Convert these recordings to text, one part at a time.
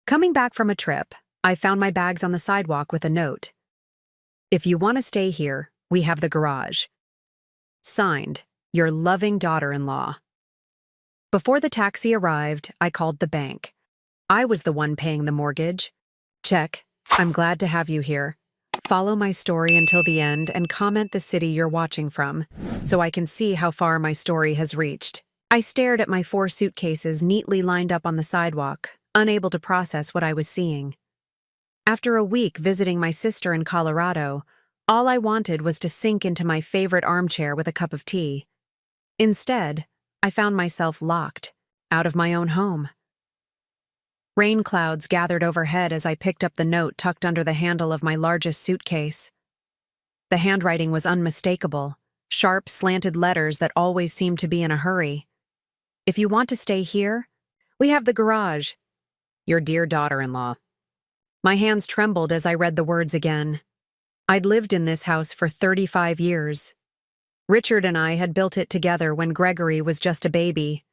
Coming back from a trip, I found my bags on the sidewalk with a note. If you want to stay here, we have the garage. Signed, your loving daughter-in-law. Before the taxi arrived, I called the bank. I was the one paying the mortgage. Check, I'm glad to have you here. Follow my story until the end and comment the city you're watching from, so I can see how far my story has reached. I stared at my 4 suitcases neatly lined up on the sidewalk, unable to process what I was seeing. After a week visiting my sister in Colorado, all I wanted was to sink into my favorite armchair with a cup of tea. Instead, I found myself locked, out of my own home. Rain clouds gathered overhead as I picked up the note tucked under the handle of my largest suitcase. The handwriting was unmistakable, sharp, slanted letters that always seemed to be in a hurry. If you want to stay here, we have the garage. Your dear daughter-in-law. My hands trembled as I read the words again. I'd lived in this house for 35 years. Richard and I had built it together when Gregory was just a baby.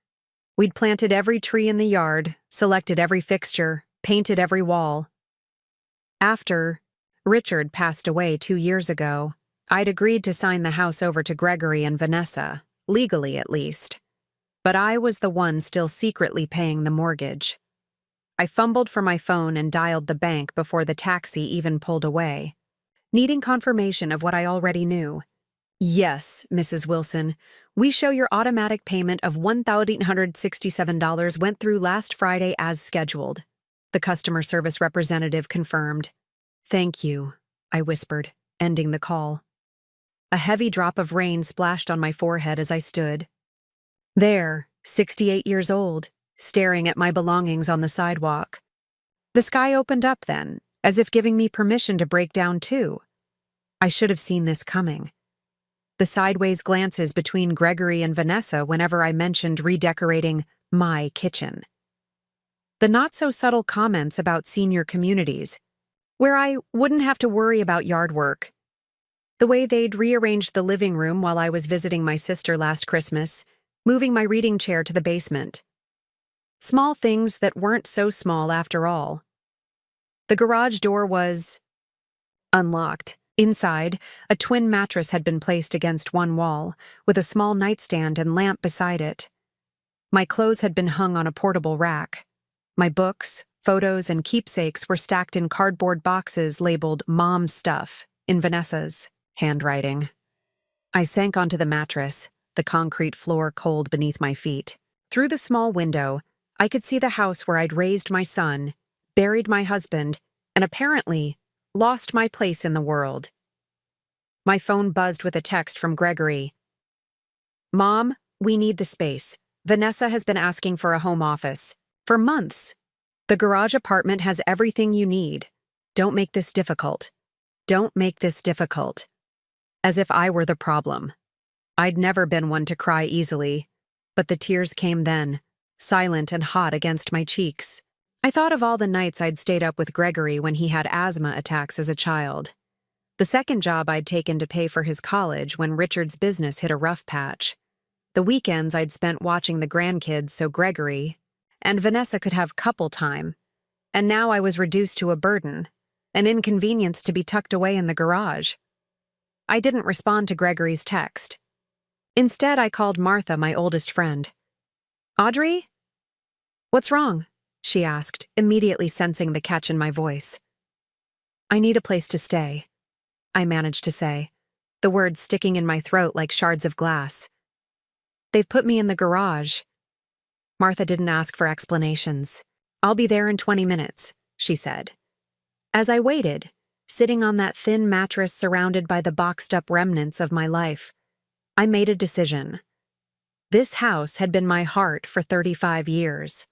We'd planted every tree in the yard, selected every fixture, painted every wall. After Richard passed away 2 years ago, I'd agreed to sign the house over to Gregory and Vanessa, legally at least. But I was the one still secretly paying the mortgage. I fumbled for my phone and dialed the bank before the taxi even pulled away, needing confirmation of what I already knew. Yes, Mrs. Wilson, we show your automatic payment of $1,867 went through last Friday as scheduled, the customer service representative confirmed. Thank you, I whispered, ending the call. A heavy drop of rain splashed on my forehead as I stood. There, 68 years old, staring at my belongings on the sidewalk. The sky opened up then, as if giving me permission to break down too. I should have seen this coming. The sideways glances between Gregory and Vanessa whenever I mentioned redecorating my kitchen. The not-so-subtle comments about senior communities, where I wouldn't have to worry about yard work. The way they'd rearranged the living room while I was visiting my sister last Christmas, moving my reading chair to the basement. Small things that weren't so small after all. The garage door was unlocked. Inside, a twin mattress had been placed against one wall, with a small nightstand and lamp beside it. My clothes had been hung on a portable rack. My books, photos, and keepsakes were stacked in cardboard boxes labeled Mom Stuff in Vanessa's handwriting. I sank onto the mattress, the concrete floor cold beneath my feet. Through the small window, I could see the house where I'd raised my son, buried my husband, and apparently lost my place in the world. My phone buzzed with a text from Gregory. Mom, we need the space. Vanessa has been asking for a home office. For months. The garage apartment has everything you need. Don't make this difficult. Don't make this difficult. As if I were the problem. I'd never been one to cry easily, but the tears came then, silent and hot against my cheeks. I thought of all the nights I'd stayed up with Gregory when he had asthma attacks as a child. The second job I'd taken to pay for his college when Richard's business hit a rough patch. The weekends I'd spent watching the grandkids so Gregory and Vanessa could have couple time. And now I was reduced to a burden, an inconvenience to be tucked away in the garage. I didn't respond to Gregory's text. Instead, I called Martha, my oldest friend. Audrey? What's wrong? She asked, immediately sensing the catch in my voice. I need a place to stay, I managed to say, the words sticking in my throat like shards of glass. They've put me in the garage. Martha didn't ask for explanations. I'll be there in 20 minutes, she said. As I waited, sitting on that thin mattress surrounded by the boxed-up remnants of my life, I made a decision. This house had been my heart for 35 years.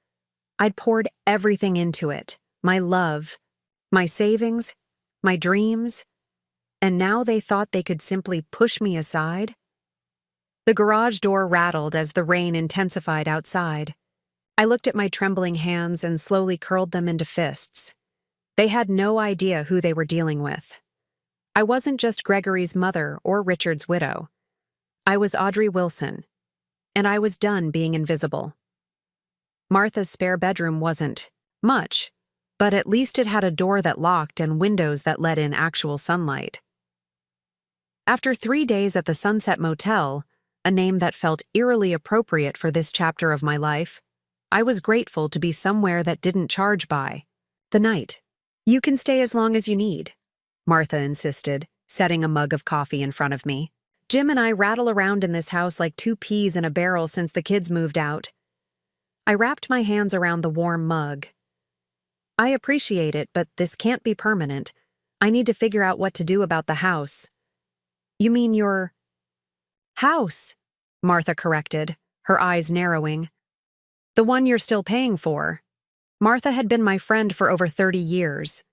I'd poured everything into it, my love, my savings, my dreams, and now they thought they could simply push me aside? The garage door rattled as the rain intensified outside. I looked at my trembling hands and slowly curled them into fists. They had no idea who they were dealing with. I wasn't just Gregory's mother or Richard's widow. I was Audrey Wilson, and I was done being invisible. Martha's spare bedroom wasn't much, but at least it had a door that locked and windows that let in actual sunlight. After 3 days at the Sunset Motel, a name that felt eerily appropriate for this chapter of my life, I was grateful to be somewhere that didn't charge by the night. "You can stay as long as you need," Martha insisted, setting a mug of coffee in front of me. "Jim and I rattle around in this house like 2 peas in a barrel since the kids moved out." I wrapped my hands around the warm mug. "I appreciate it, but this can't be permanent. I need to figure out what to do about the house." "You mean your house?" Martha corrected, her eyes narrowing. "The one you're still paying for." Martha had been my friend for over 30 years.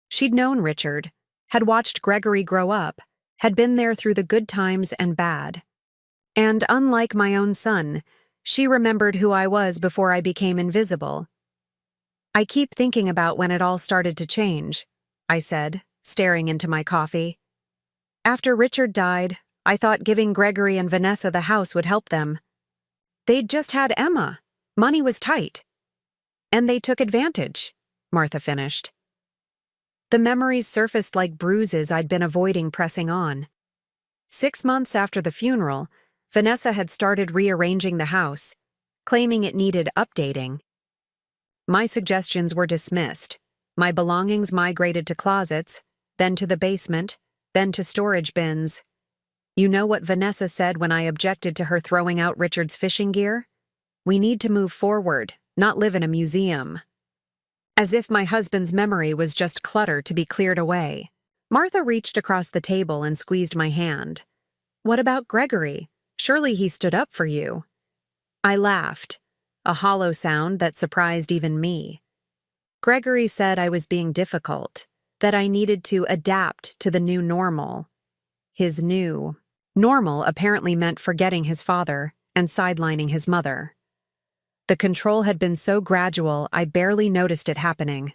She'd known Richard, had watched Gregory grow up, had been there through the good times and bad. And unlike my own son, she remembered who I was before I became invisible. "I keep thinking about when it all started to change," I said, staring into my coffee. "After Richard died, I thought giving Gregory and Vanessa the house would help them. They'd just had Emma. Money was tight. And they took advantage," Martha finished. The memories surfaced like bruises I'd been avoiding pressing on. 6 months after the funeral, Vanessa had started rearranging the house, claiming it needed updating. My suggestions were dismissed. My belongings migrated to closets, then to the basement, then to storage bins. You know what Vanessa said when I objected to her throwing out Richard's fishing gear? "We need to move forward, not live in a museum." As if my husband's memory was just clutter to be cleared away. Martha reached across the table and squeezed my hand. "What about Gregory? Surely he stood up for you." I laughed, a hollow sound that surprised even me. Gregory said I was being difficult, that I needed to adapt to the new normal. His new normal apparently meant forgetting his father and sidelining his mother. The control had been so gradual I barely noticed it happening.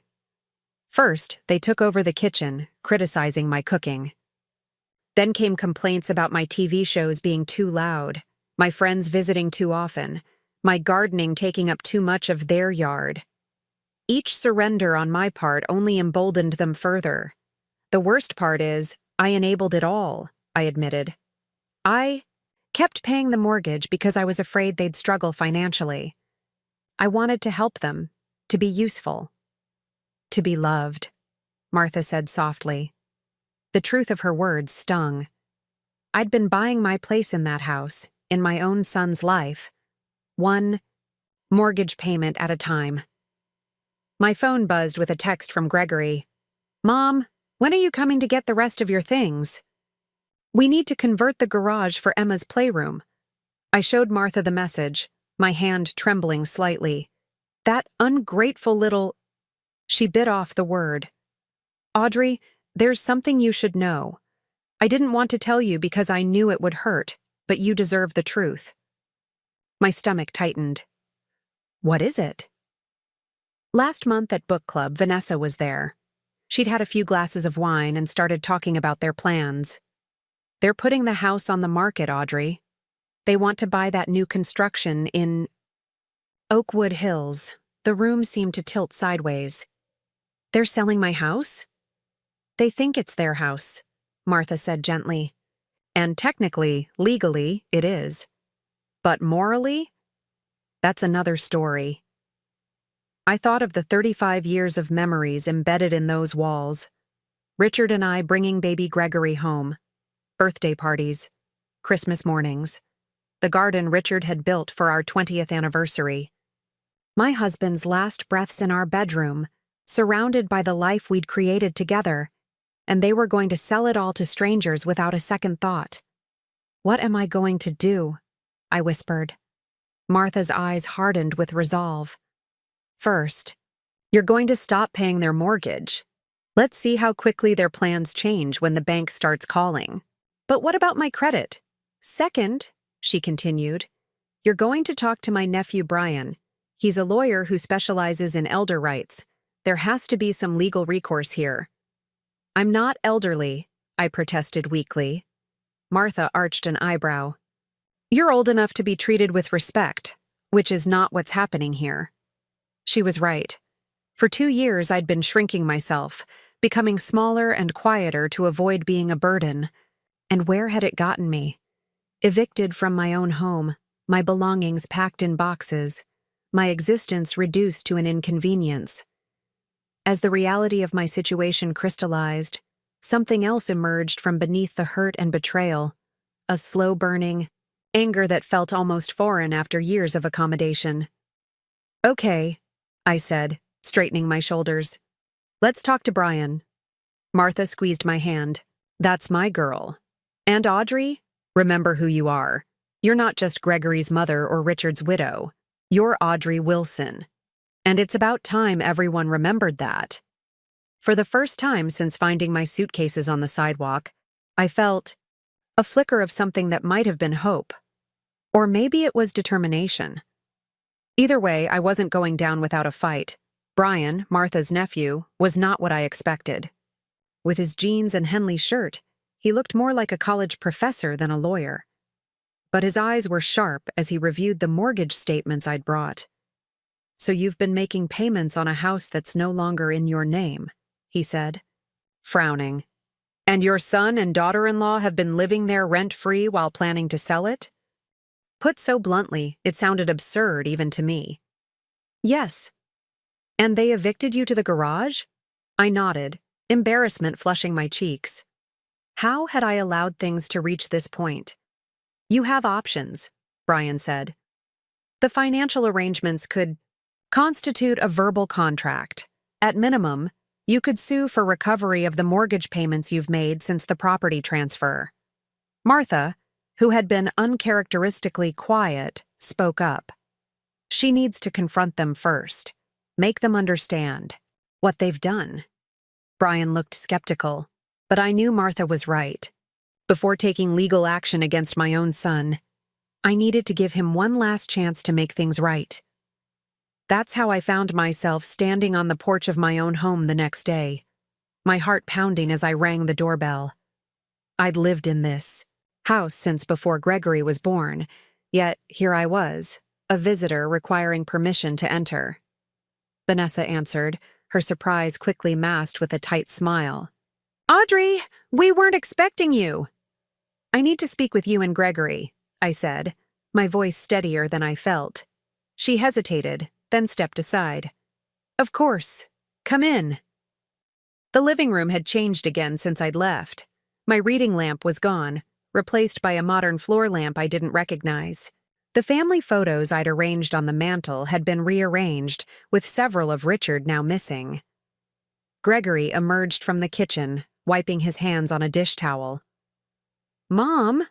First, they took over the kitchen, criticizing my cooking. Then came complaints about my TV shows being too loud, my friends visiting too often, my gardening taking up too much of their yard. Each surrender on my part only emboldened them further. The worst part is, I enabled it all, I admitted. I kept paying the mortgage because I was afraid they'd struggle financially. I wanted to help them, to be useful. "To be loved," Martha said softly. The truth of her words stung. I'd been buying my place in that house, in my own son's life, one mortgage payment at a time. My phone buzzed with a text from Gregory. "Mom, when are you coming to get the rest of your things? We need to convert the garage for Emma's playroom." I showed Martha the message, my hand trembling slightly. "That ungrateful little—" She bit off the word. "Audrey, there's something you should know. I didn't want to tell you because I knew it would hurt, but you deserve the truth." My stomach tightened. "What is it?" Last month at book club, Vanessa was there. She'd had a few glasses of wine and started talking about their plans. "They're putting the house on the market, Audrey. They want to buy that new construction in Oakwood Hills." The room seemed to tilt sideways. "They're selling my house?" "They think it's their house," Martha said gently. "And technically, legally, it is. But morally? That's another story." I thought of the 35 years of memories embedded in those walls. Richard and I bringing baby Gregory home. Birthday parties. Christmas mornings. The garden Richard had built for our 20th anniversary. My husband's last breaths in our bedroom, surrounded by the life we'd created together, and they were going to sell it all to strangers without a second thought. "What am I going to do?" I whispered. Martha's eyes hardened with resolve. "First, you're going to stop paying their mortgage. Let's see how quickly their plans change when the bank starts calling. But what about my credit? Second," she continued, "you're going to talk to my nephew Brian. He's a lawyer who specializes in elder rights. There has to be some legal recourse here." "I'm not elderly," I protested weakly. Martha arched an eyebrow. "You're old enough to be treated with respect, which is not what's happening here." She was right. For 2 years, I'd been shrinking myself, becoming smaller and quieter to avoid being a burden. And where had it gotten me? Evicted from my own home, my belongings packed in boxes, my existence reduced to an inconvenience. As the reality of my situation crystallized, something else emerged from beneath the hurt and betrayal, a slow-burning anger that felt almost foreign after years of accommodation. "Okay," I said, straightening my shoulders. "Let's talk to Brian." Martha squeezed my hand. "That's my girl. And Audrey, remember who you are. You're not just Gregory's mother or Richard's widow. You're Audrey Wilson. And it's about time everyone remembered that." For the first time since finding my suitcases on the sidewalk, I felt a flicker of something that might have been hope. Or maybe it was determination. Either way, I wasn't going down without a fight. Brian, Martha's nephew, was not what I expected. With his jeans and Henley shirt, he looked more like a college professor than a lawyer. But his eyes were sharp as he reviewed the mortgage statements I'd brought. "So you've been making payments on a house that's no longer in your name," he said, frowning. "And your son and daughter-in-law have been living there rent-free while planning to sell it?" Put so bluntly, it sounded absurd even to me. "Yes." "And they evicted you to the garage?" I nodded, embarrassment flushing my cheeks. How had I allowed things to reach this point? "You have options," Brian said. "The financial arrangements could constitute a verbal contract. At minimum, you could sue for recovery of the mortgage payments you've made since the property transfer." Martha, who had been uncharacteristically quiet, spoke up. "She needs to confront them first. Make them understand what they've done." Brian looked skeptical, but I knew Martha was right. Before taking legal action against my own son, I needed to give him one last chance to make things right. That's how I found myself standing on the porch of my own home the next day, my heart pounding as I rang the doorbell. I'd lived in this house since before Gregory was born, yet here I was, a visitor requiring permission to enter. Vanessa answered, her surprise quickly masked with a tight smile. "Audrey, we weren't expecting you." "I need to speak with you and Gregory," I said, my voice steadier than I felt. She hesitated, then stepped aside. "Of course. Come in." The living room had changed again since I'd left. My reading lamp was gone, replaced by a modern floor lamp I didn't recognize. The family photos I'd arranged on the mantel had been rearranged, with several of Richard now missing. Gregory emerged from the kitchen, wiping his hands on a dish towel. "Mom,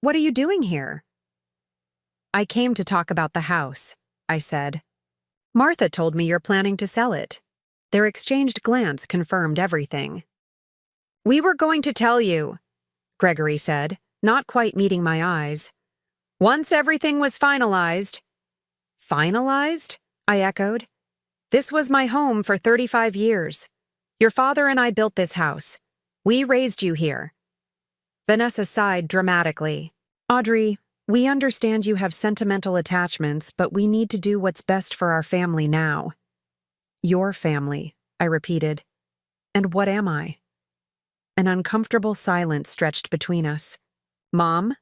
what are you doing here?" "I came to talk about the house," I said. "Martha told me you're planning to sell it." Their exchanged glance confirmed everything. "We were going to tell you," Gregory said, not quite meeting my eyes. "Once everything was finalized." "Finalized?" I echoed. "This was my home for 35 years. Your father and I built this house. We raised you here." Vanessa sighed dramatically. "Audrey, we understand you have sentimental attachments, but we need to do what's best for our family now." "Your family," I repeated. "And what am I?" An uncomfortable silence stretched between us. "Mom,"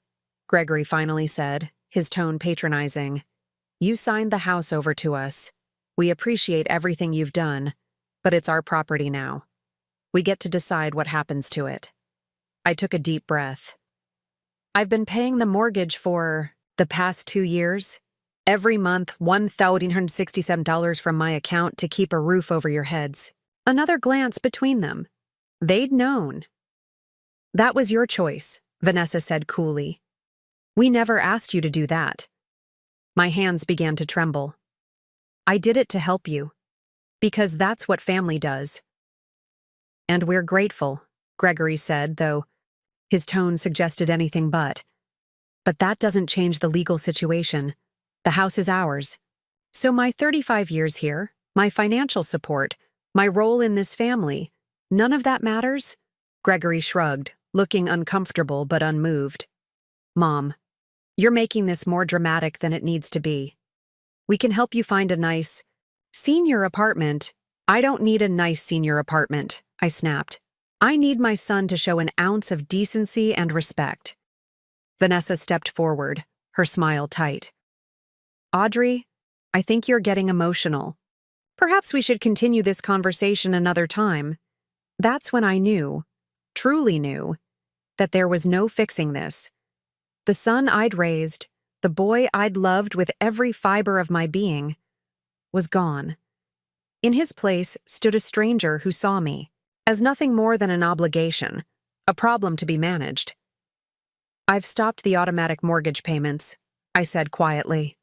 Gregory finally said, his tone patronizing, "you signed the house over to us. We appreciate everything you've done, but it's our property now. We get to decide what happens to it." I took a deep breath. "I've been paying the mortgage for the past 2 years. Every month, $1,167 from my account to keep a roof over your heads." Another glance between them. They'd known. "That was your choice," Vanessa said coolly. "We never asked you to do that." My hands began to tremble. "I did it to help you. Because that's what family does." "And we're grateful," Gregory said, though his tone suggested anything but. "But that doesn't change the legal situation. The house is ours. So my 35 years here, my financial support, my role in this family, none of that matters?" Gregory shrugged, looking uncomfortable but unmoved. "Mom, you're making this more dramatic than it needs to be. We can help you find a nice, Senior apartment? I don't need a nice senior apartment, I snapped. I need my son to show an ounce of decency and respect. Vanessa stepped forward, her smile tight. Audrey, I think you're getting emotional. Perhaps we should continue this conversation another time. That's when I knew, truly knew, that there was no fixing this. The son I'd raised, the boy I'd loved with every fiber of my being, was gone. In his place stood a stranger who saw me as nothing more than an obligation, a problem to be managed. I've stopped the automatic mortgage payments, I said quietly.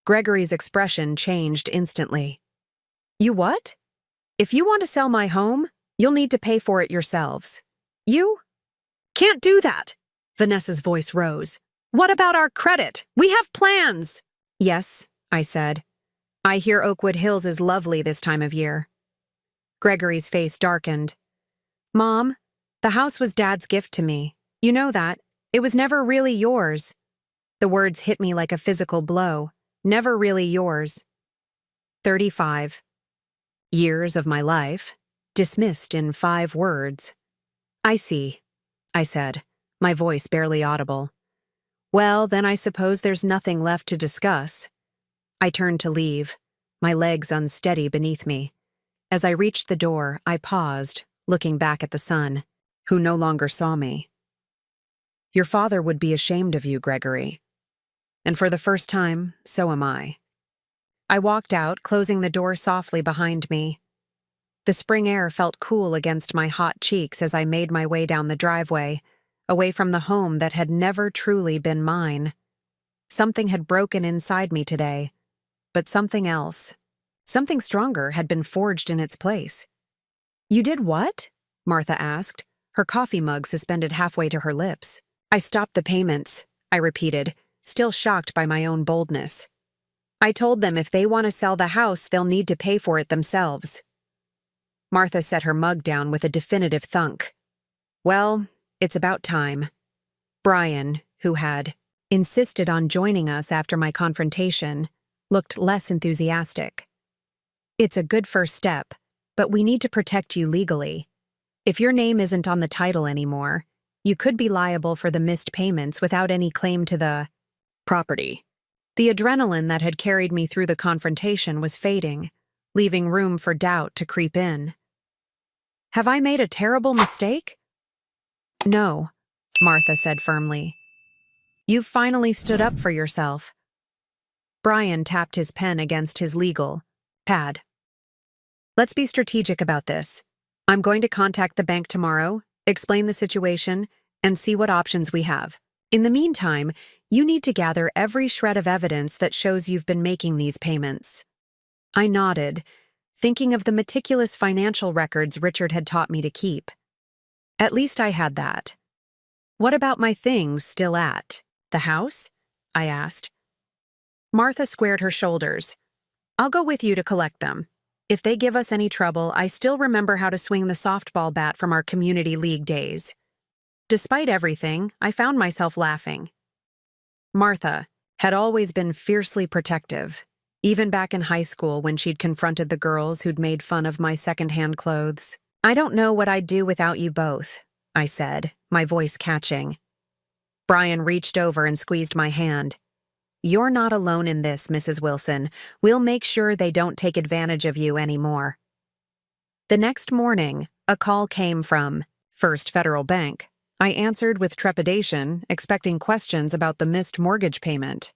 Gregory's expression changed instantly. You what? If you want to sell my home, you'll need to pay for it yourselves. You? Can't do that. Vanessa's voice rose. What about our credit? We have plans. Yes, I said. I hear Oakwood Hills is lovely this time of year. Gregory's face darkened. Mom, the house was Dad's gift to me. You know that. It was never really yours. The words hit me like a physical blow. Never really yours. 35 years of my life, dismissed in 5 words. I see, I said, my voice barely audible. Well, then I suppose there's nothing left to discuss. I turned to leave, my legs unsteady beneath me. As I reached the door, I paused, looking back at the son, who no longer saw me. Your father would be ashamed of you, Gregory. And for the first time, so am I. I walked out, closing the door softly behind me. The spring air felt cool against my hot cheeks as I made my way down the driveway, away from the home that had never truly been mine. Something had broken inside me today, but something else, something stronger, had been forged in its place. You did what? Martha asked, her coffee mug suspended halfway to her lips. I stopped the payments, I repeated, still shocked by my own boldness. I told them if they want to sell the house, they'll need to pay for it themselves. Martha set her mug down with a definitive thunk. Well, it's about time. Brian, who had insisted on joining us after my confrontation, looked less enthusiastic. It's a good first step, but we need to protect you legally. If your name isn't on the title anymore, you could be liable for the missed payments without any claim to the property. The adrenaline that had carried me through the confrontation was fading, leaving room for doubt to creep in. Have I made a terrible mistake? No, Martha said firmly. You've finally stood up for yourself. Brian tapped his pen against his legal pad. Let's be strategic about this. I'm going to contact the bank tomorrow, explain the situation, and see what options we have. In the meantime, you need to gather every shred of evidence that shows you've been making these payments. I nodded, thinking of the meticulous financial records Richard had taught me to keep. At least I had that. What about my things still at the house? I asked. Martha squared her shoulders. I'll go with you to collect them. If they give us any trouble, I still remember how to swing the softball bat from our community league days. Despite everything, I found myself laughing. Martha had always been fiercely protective, even back in high school when she'd confronted the girls who'd made fun of my secondhand clothes. I don't know what I'd do without you both, I said, my voice catching. Brian reached over and squeezed my hand. You're not alone in this, Mrs. Wilson. We'll make sure they don't take advantage of you anymore. The next morning, a call came from First Federal Bank. I answered with trepidation, expecting questions about the missed mortgage payment.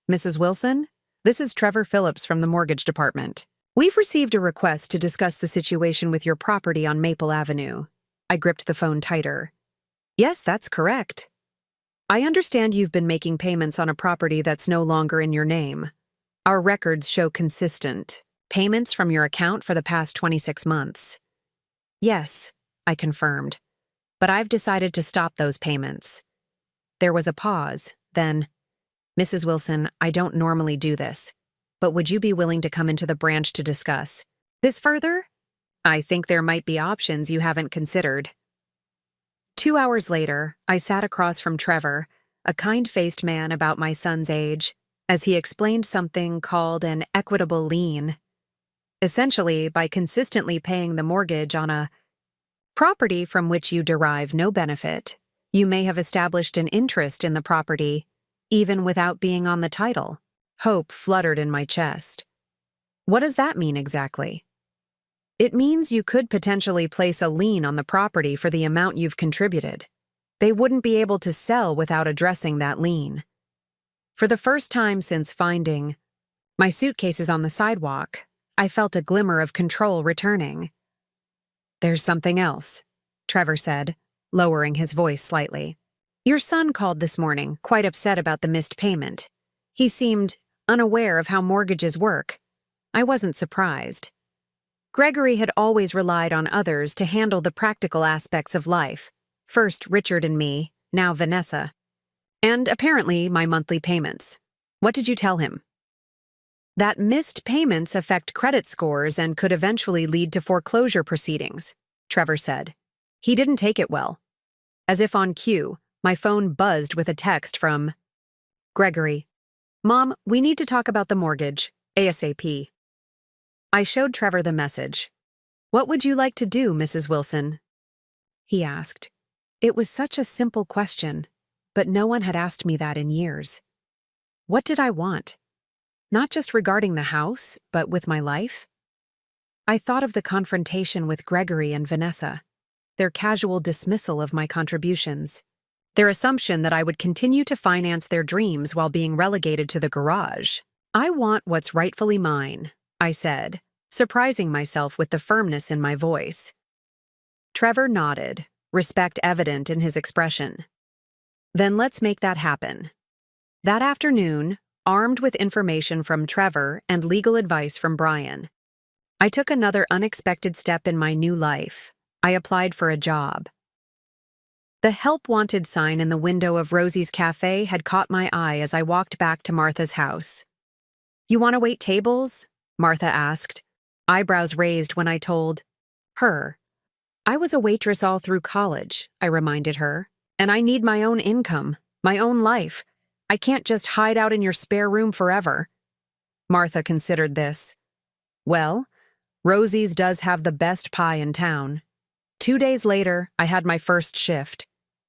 Mrs. Wilson, this is Trevor Phillips from the mortgage department. We've received a request to discuss the situation with your property on Maple Avenue. I gripped the phone tighter. Yes, that's correct. I understand you've been making payments on a property that's no longer in your name. Our records show consistent payments from your account for the past 26 months. Yes, I confirmed. But I've decided to stop those payments. There was a pause, then, Mrs. Wilson, I don't normally do this, but would you be willing to come into the branch to discuss this further? I think there might be options you haven't considered. 2 hours later, I sat across from Trevor, a kind-faced man about my son's age, as he explained something called an equitable lien. Essentially, by consistently paying the mortgage on a property from which you derive no benefit, you may have established an interest in the property, even without being on the title. Hope fluttered in my chest. What does that mean exactly? It means you could potentially place a lien on the property for the amount you've contributed. They wouldn't be able to sell without addressing that lien. For the first time since finding my suitcases on the sidewalk, I felt a glimmer of control returning. "There's something else," Trevor said, lowering his voice slightly. "Your son called this morning, quite upset about the missed payment. He seemed unaware of how mortgages work. I wasn't surprised. Gregory had always relied on others to handle the practical aspects of life. First Richard and me, now Vanessa. And apparently my monthly payments. What did you tell him?" "That missed payments affect credit scores and could eventually lead to foreclosure proceedings," Trevor said. He didn't take it well. As if on cue, my phone buzzed with a text from Gregory. "Mom, we need to talk about the mortgage, ASAP." I showed Trevor the message. "What would you like to do, Mrs. Wilson?" he asked. It was such a simple question, but no one had asked me that in years. What did I want? Not just regarding the house, but with my life? I thought of the confrontation with Gregory and Vanessa, their casual dismissal of my contributions, their assumption that I would continue to finance their dreams while being relegated to the garage. "I want what's rightfully mine," I said, surprising myself with the firmness in my voice. Trevor nodded, respect evident in his expression. "Then let's make that happen." That afternoon, armed with information from Trevor and legal advice from Brian, I took another unexpected step in my new life. I applied for a job. The help wanted sign in the window of Rosie's cafe had caught my eye as I walked back to Martha's house. "You want to wait tables?" Martha asked, eyebrows raised when I told her. "I was a waitress all through college," I reminded her, "and I need my own income, my own life. I can't just hide out in your spare room forever." Martha considered this. "Well, Rosie's does have the best pie in town." 2 days later, I had my first shift.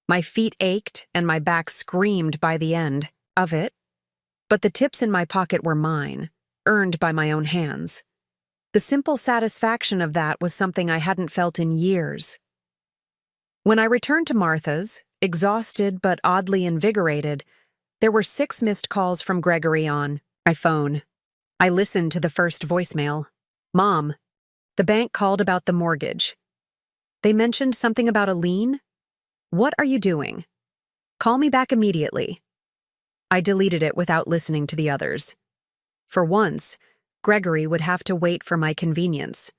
My feet ached and my back screamed by the end of it. But the tips in my pocket were mine, earned by my own hands. The simple satisfaction of that was something I hadn't felt in years. When I returned to Martha's, exhausted but oddly invigorated, there were 6 missed calls from Gregory on my phone. I listened to the first voicemail. "Mom, the bank called about the mortgage. They mentioned something about a lien? What are you doing? Call me back immediately." I deleted it without listening to the others. For once, Gregory would have to wait for my convenience,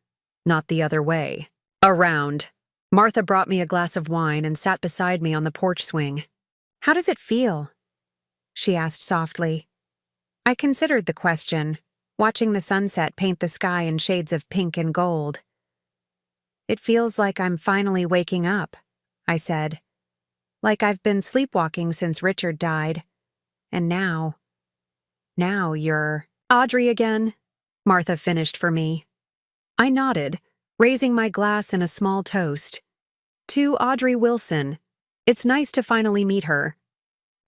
not the other way. Around. Martha brought me a glass of wine and sat beside me on the porch swing. "How does it feel?" she asked softly. I considered the question, watching the sunset paint the sky in shades of pink and gold. "It feels like I'm finally waking up," I said. "Like I've been sleepwalking since Richard died. And now you're Audrey again," Martha finished for me. I nodded, raising my glass in a small toast. "To Audrey Wilson. It's nice to finally meet her."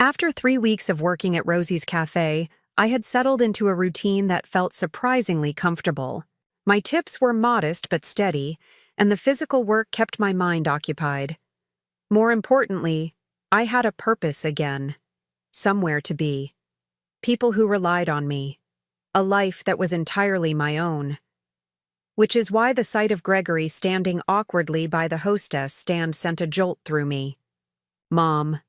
After 3 weeks of working at Rosie's Cafe, I had settled into a routine that felt surprisingly comfortable. My tips were modest but steady, and the physical work kept my mind occupied. More importantly, I had a purpose again. Somewhere to be. People who relied on me. A life that was entirely my own. Which is why the sight of Gregory standing awkwardly by the hostess stand sent a jolt through me. "Mom,"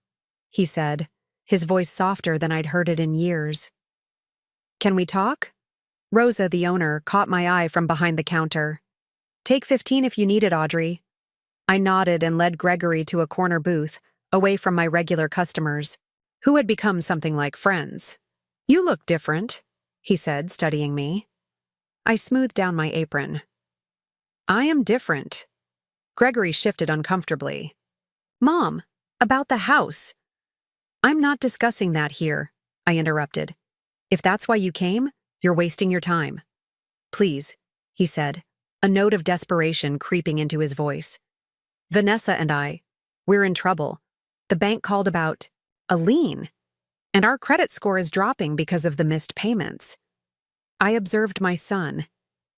he said, his voice softer than I'd heard it in years. "Can we talk?" Rosa, the owner, caught my eye from behind the counter. "Take 15 if you need it, Audrey." I nodded and led Gregory to a corner booth, away from my regular customers, who had become something like friends. "You look different," he said, studying me. I smoothed down my apron. "I am different." Gregory shifted uncomfortably. "Mom, about the house." "I'm not discussing that here," I interrupted. "If that's why you came, you're wasting your time. Please, he said, a note of desperation creeping into his voice. Vanessa and we're in trouble. The bank called about a lien, and our credit score is dropping because of the missed payments. I observed my son,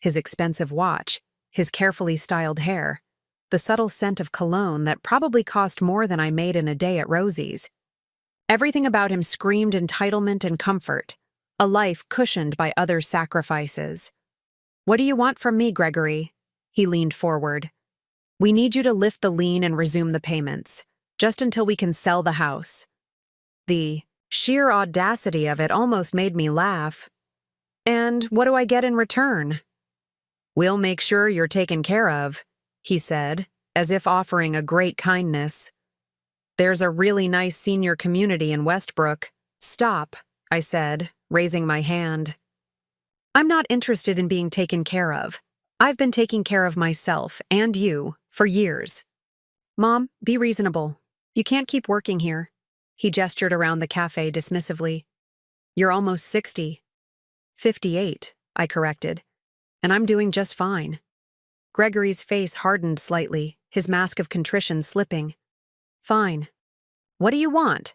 his expensive watch, his carefully styled hair, the subtle scent of cologne that probably cost more than I made in a day at Rosie's. Everything about him screamed entitlement and comfort, a life cushioned by other sacrifices. What do you want from me, Gregory? He leaned forward. We need you to lift the lien and resume the payments, just until we can sell the house. The sheer audacity of it almost made me laugh. And what do I get in return? We'll make sure you're taken care of, he said, as if offering a great kindness. There's a really nice senior community in Westbrook. Stop, I said, raising my hand. I'm not interested in being taken care of. I've been taking care of myself and you for years. Mom, be reasonable. You can't keep working here. He gestured around the cafe dismissively. You're almost 60. 58, I corrected. And I'm doing just fine. Gregory's face hardened slightly, his mask of contrition slipping. Fine. What do you want?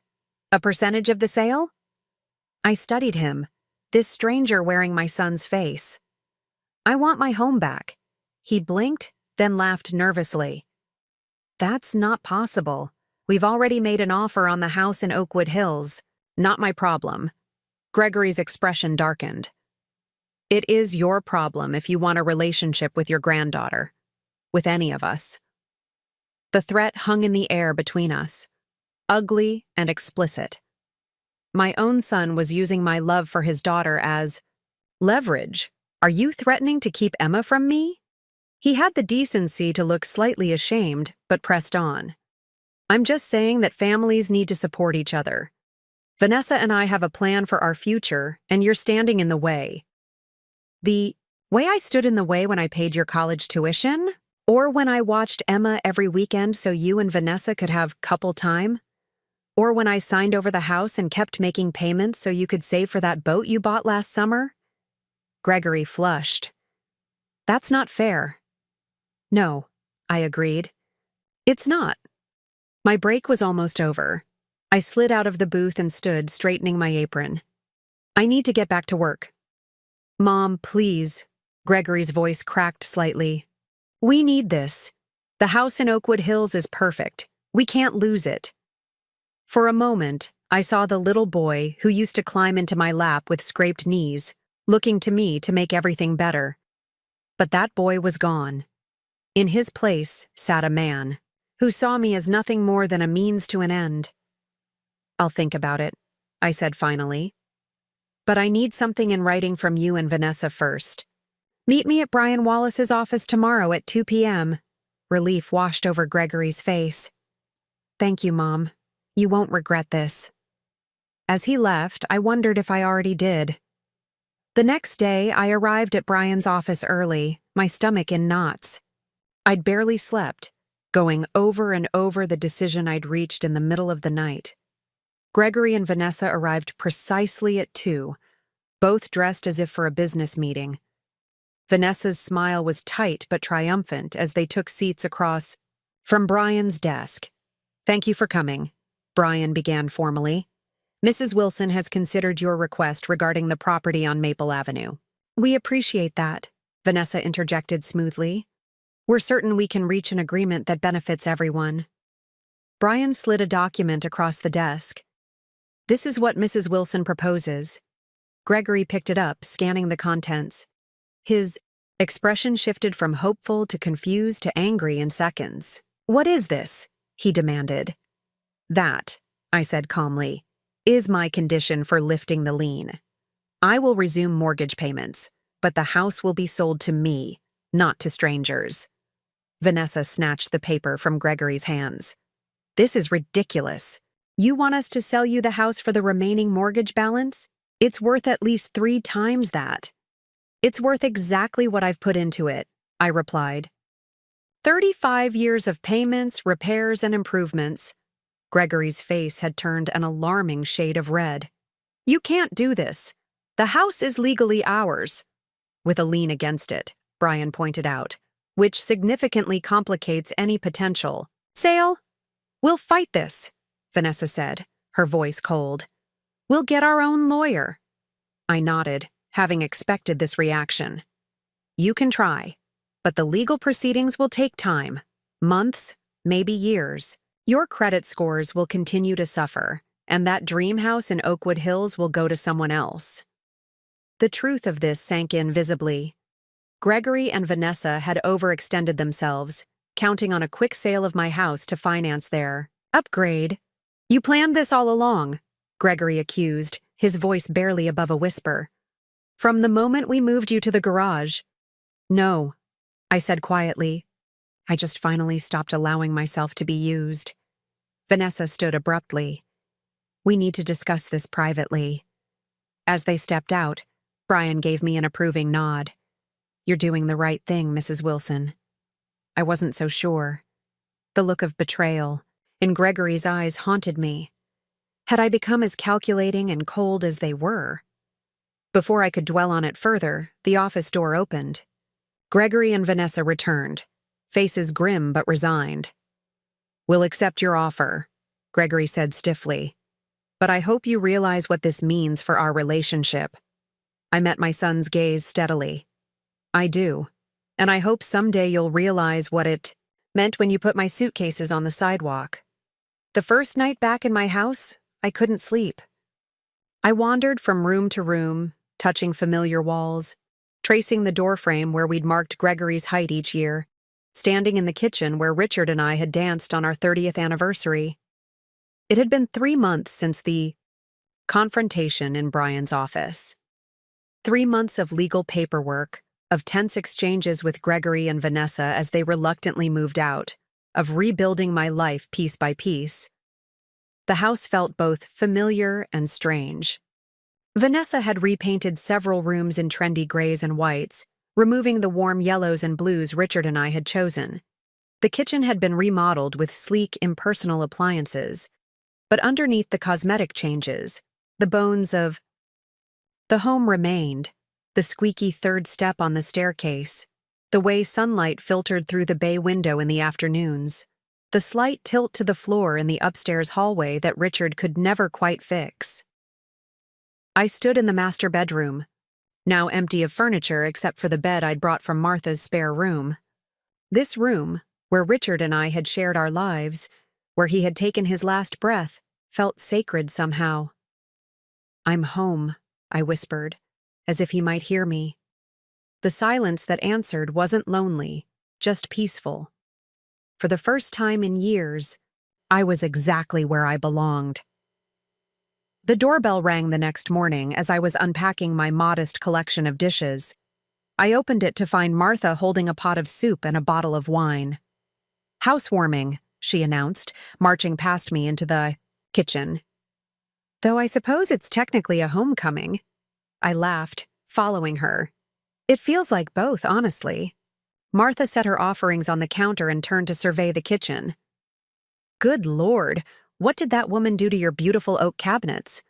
A percentage of the sale? I studied him, this stranger wearing my son's face. I want my home back. He blinked, then laughed nervously. That's not possible. We've already made an offer on the house in Oakwood Hills. Not my problem. Gregory's expression darkened. It is your problem if you want a relationship with your granddaughter. With any of us. The threat hung in the air between us. Ugly and explicit. My own son was using my love for his daughter as leverage. Are you threatening to keep Emma from me? He had the decency to look slightly ashamed, but pressed on. I'm just saying that families need to support each other. Vanessa and I have a plan for our future, and you're standing in the way. The way I stood in the way when I paid your college tuition? Or when I watched Emma every weekend so you and Vanessa could have couple time? Or when I signed over the house and kept making payments so you could save for that boat you bought last summer? Gregory flushed. That's not fair. No, I agreed. It's not. My break was almost over. I slid out of the booth and stood, straightening my apron. I need to get back to work. Mom, please. Gregory's voice cracked slightly. We need this. The house in Oakwood Hills is perfect. We can't lose it. For a moment, I saw the little boy who used to climb into my lap with scraped knees, looking to me to make everything better. But that boy was gone. In his place sat a man, who saw me as nothing more than a means to an end. I'll think about it, I said finally. But I need something in writing from you and Vanessa first. Meet me at Brian Wallace's office tomorrow at 2 p.m. Relief washed over Gregory's face. Thank you, Mom. You won't regret this. As he left, I wondered if I already did. The next day, I arrived at Brian's office early, my stomach in knots. I'd barely slept, going over and over the decision I'd reached in the middle of the night. Gregory and Vanessa arrived precisely at 2, both dressed as if for a business meeting. Vanessa's smile was tight but triumphant as they took seats across from Brian's desk. Thank you for coming, Brian began formally. Mrs. Wilson has considered your request regarding the property on Maple Avenue. We appreciate that, Vanessa interjected smoothly. We're certain we can reach an agreement that benefits everyone. Brian slid a document across the desk. This is what Mrs. Wilson proposes. Gregory picked it up, scanning the contents. His expression shifted from hopeful to confused to angry in seconds. What is this? He demanded. That, I said calmly, is my condition for lifting the lien. I will resume mortgage payments, but the house will be sold to me, not to strangers. Vanessa snatched the paper from Gregory's hands. This is ridiculous. You want us to sell you the house for the remaining mortgage balance? It's worth at least 3 times that. It's worth exactly what I've put into it, I replied. 35 years of payments, repairs, and improvements. Gregory's face had turned an alarming shade of red. You can't do this. The house is legally ours. With a lien against it, Brian pointed out, which significantly complicates any potential sale. We'll fight this, Vanessa said, her voice cold. We'll get our own lawyer. I nodded, having expected this reaction. You can try, but the legal proceedings will take time. Months, maybe years. Your credit scores will continue to suffer, and that dream house in Oakwood Hills will go to someone else. The truth of this sank in visibly. Gregory and Vanessa had overextended themselves, counting on a quick sale of my house to finance their upgrade. You planned this all along, Gregory accused, his voice barely above a whisper. From the moment we moved you to the garage. No, I said quietly. I just finally stopped allowing myself to be used. Vanessa stood abruptly. We need to discuss this privately. As they stepped out, Brian gave me an approving nod. You're doing the right thing, Mrs. Wilson. I wasn't so sure. The look of betrayal in Gregory's eyes haunted me. Had I become as calculating and cold as they were? Before I could dwell on it further, the office door opened. Gregory and Vanessa returned, faces grim but resigned. We'll accept your offer, Gregory said stiffly. But I hope you realize what this means for our relationship. I met my son's gaze steadily. I do, and I hope someday you'll realize what it meant when you put my suitcases on the sidewalk. The first night back in my house, I couldn't sleep. I wandered from room to room, touching familiar walls, tracing the doorframe where we'd marked Gregory's height each year, standing in the kitchen where Richard and I had danced on our 30th anniversary. It had been 3 months since the confrontation in Brian's office. 3 months of legal paperwork, of tense exchanges with Gregory and Vanessa as they reluctantly moved out, of rebuilding my life piece by piece. The house felt both familiar and strange. Vanessa had repainted several rooms in trendy grays and whites, removing the warm yellows and blues Richard and I had chosen. The kitchen had been remodeled with sleek, impersonal appliances, but underneath the cosmetic changes, the bones of the home remained, the squeaky third step on the staircase, the way sunlight filtered through the bay window in the afternoons, the slight tilt to the floor in the upstairs hallway that Richard could never quite fix. I stood in the master bedroom, now empty of furniture except for the bed I'd brought from Martha's spare room. This room, where Richard and I had shared our lives, where he had taken his last breath, felt sacred somehow. I'm home, I whispered, as if he might hear me. The silence that answered wasn't lonely, just peaceful. For the first time in years, I was exactly where I belonged. The doorbell rang the next morning as I was unpacking my modest collection of dishes. I opened it to find Martha holding a pot of soup and a bottle of wine. Housewarming, she announced, marching past me into the kitchen. Though I suppose it's technically a homecoming. I laughed, following her. It feels like both, honestly. Martha set her offerings on the counter and turned to survey the kitchen. Good Lord, what did that woman do to your beautiful oak cabinets?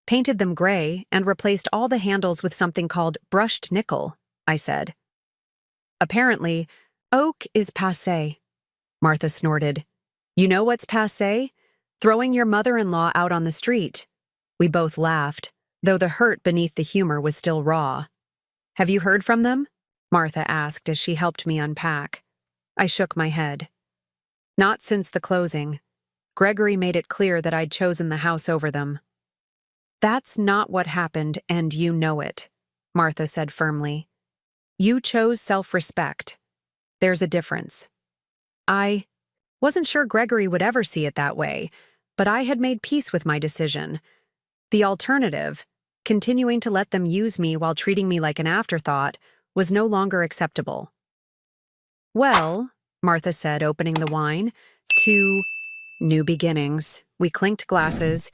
Painted them gray and replaced all the handles with something called brushed nickel, I said. Apparently, oak is passé, Martha snorted. You know what's passé? Throwing your mother-in-law out on the street. We both laughed, though the hurt beneath the humor was still raw. Have you heard from them? Martha asked as she helped me unpack. I shook my head. Not since the closing. Gregory made it clear that I'd chosen the house over them. That's not what happened, and you know it, Martha said firmly. You chose self-respect. There's a difference. I wasn't sure Gregory would ever see it that way, but I had made peace with my decision. The alternative, continuing to let them use me while treating me like an afterthought, was no longer acceptable. Well, Martha said, opening the wine, to new beginnings. We clinked glasses,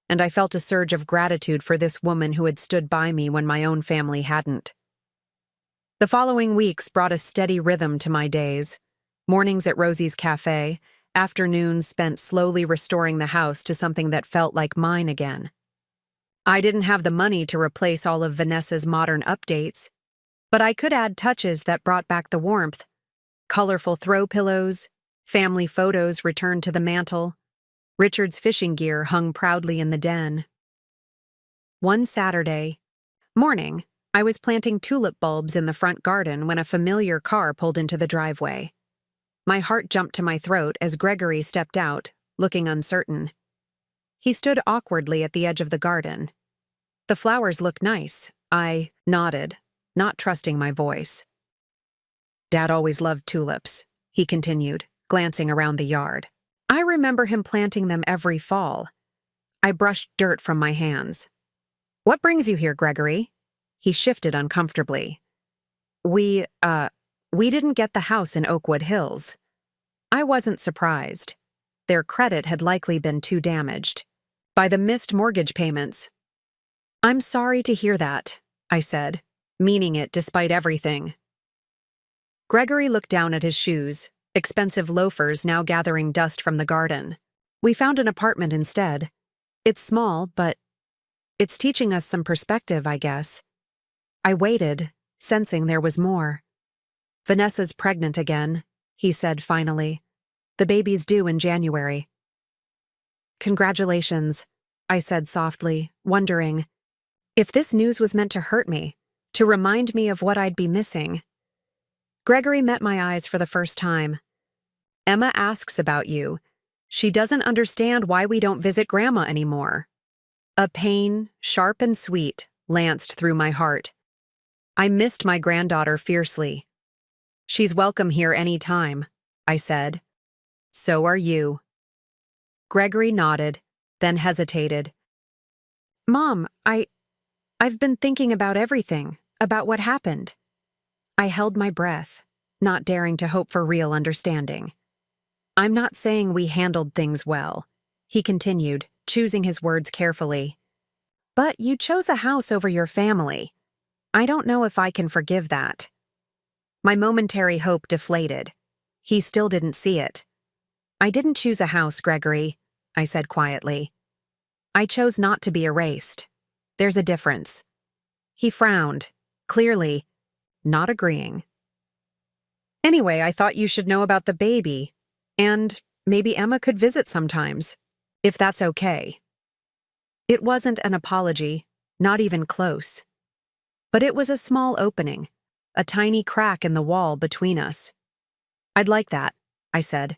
and I felt a surge of gratitude for this woman who had stood by me when my own family hadn't. The following weeks brought a steady rhythm to my days. Mornings at Rosie's Cafe, afternoons spent slowly restoring the house to something that felt like mine again. I didn't have the money to replace all of Vanessa's modern updates, But I could add touches that brought back the warmth. Colorful throw pillows, family photos returned to the mantel. Richard's fishing gear hung proudly in the den. One Saturday morning, I was planting tulip bulbs in the front garden when a familiar car pulled into the driveway. My heart jumped to my throat as Gregory stepped out, looking uncertain. He stood awkwardly at the edge of the garden. The flowers looked nice. I nodded, not trusting my voice. Dad always loved tulips, he continued, glancing around the yard. I remember him planting them every fall. I brushed dirt from my hands. What brings you here, Gregory? He shifted uncomfortably. We didn't get the house in Oakwood Hills. I wasn't surprised. Their credit had likely been too damaged by the missed mortgage payments. I'm sorry to hear that, I said, meaning it despite everything. Gregory looked down at his shoes, expensive loafers now gathering dust from the garden. We found an apartment instead. It's small, but it's teaching us some perspective, I guess. I waited, sensing there was more. Vanessa's pregnant again, he said finally. The baby's due in January. Congratulations, I said softly, wondering if this news was meant to hurt me, to remind me of what I'd be missing. Gregory met my eyes for the first time. Emma asks about you. She doesn't understand why we don't visit Grandma anymore. A pain, sharp and sweet, lanced through my heart. I missed my granddaughter fiercely. She's welcome here any time, I said. So are you. Gregory nodded, then hesitated. Mom, I've been thinking about everything, about what happened. I held my breath, not daring to hope for real understanding. I'm not saying we handled things well, he continued, choosing his words carefully. But you chose a house over your family. I don't know if I can forgive that. My momentary hope deflated. He still didn't see it. I didn't choose a house, Gregory, I said quietly. I chose not to be erased. There's a difference. He frowned, clearly not agreeing. Anyway, I thought you should know about the baby, and maybe Emma could visit sometimes, if that's okay. It wasn't an apology, not even close. But it was a small opening, a tiny crack in the wall between us. I'd like that, I said.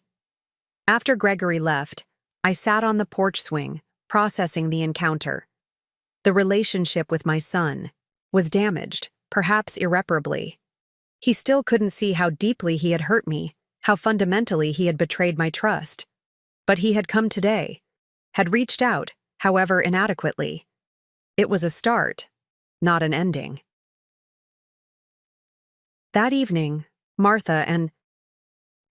After Gregory left, I sat on the porch swing, processing the encounter. The relationship with my son was damaged, perhaps irreparably. He still couldn't see how deeply he had hurt me, how fundamentally he had betrayed my trust. But he had come today, had reached out, however inadequately. It was a start, not an ending. That evening, Martha and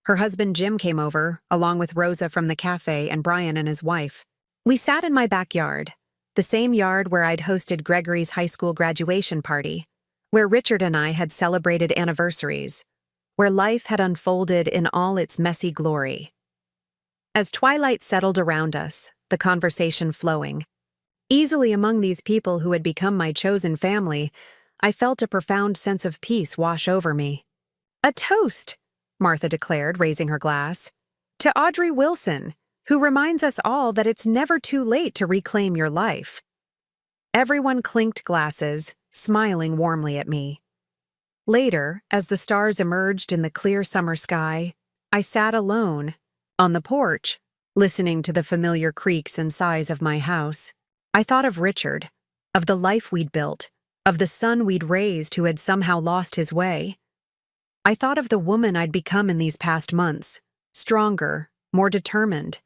her husband Jim came over, along with Rosa from the cafe and Brian and his wife. We sat in my backyard, the same yard where I'd hosted Gregory's high school graduation party, where Richard and I had celebrated anniversaries, where life had unfolded in all its messy glory. As twilight settled around us, the conversation flowing, easily among these people who had become my chosen family, I felt a profound sense of peace wash over me. A toast, Martha declared, raising her glass, to Audrey Wilson, who reminds us all that it's never too late to reclaim your life. Everyone clinked glasses, smiling warmly at me. Later, as the stars emerged in the clear summer sky, I sat alone, on the porch, listening to the familiar creaks and sighs of my house. I thought of Richard, of the life we'd built, of the son we'd raised who had somehow lost his way. I thought of the woman I'd become in these past months, stronger, more determined,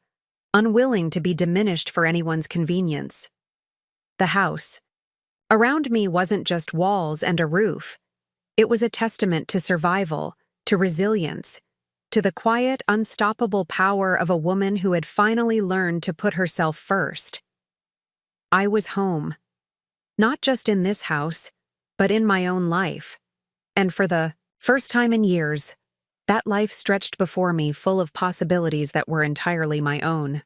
unwilling to be diminished for anyone's convenience. The house around me wasn't just walls and a roof. It was a testament to survival, to resilience, to the quiet, unstoppable power of a woman who had finally learned to put herself first. I was home, not just in this house, but in my own life. And for the first time in years, that life stretched before me full of possibilities that were entirely my own.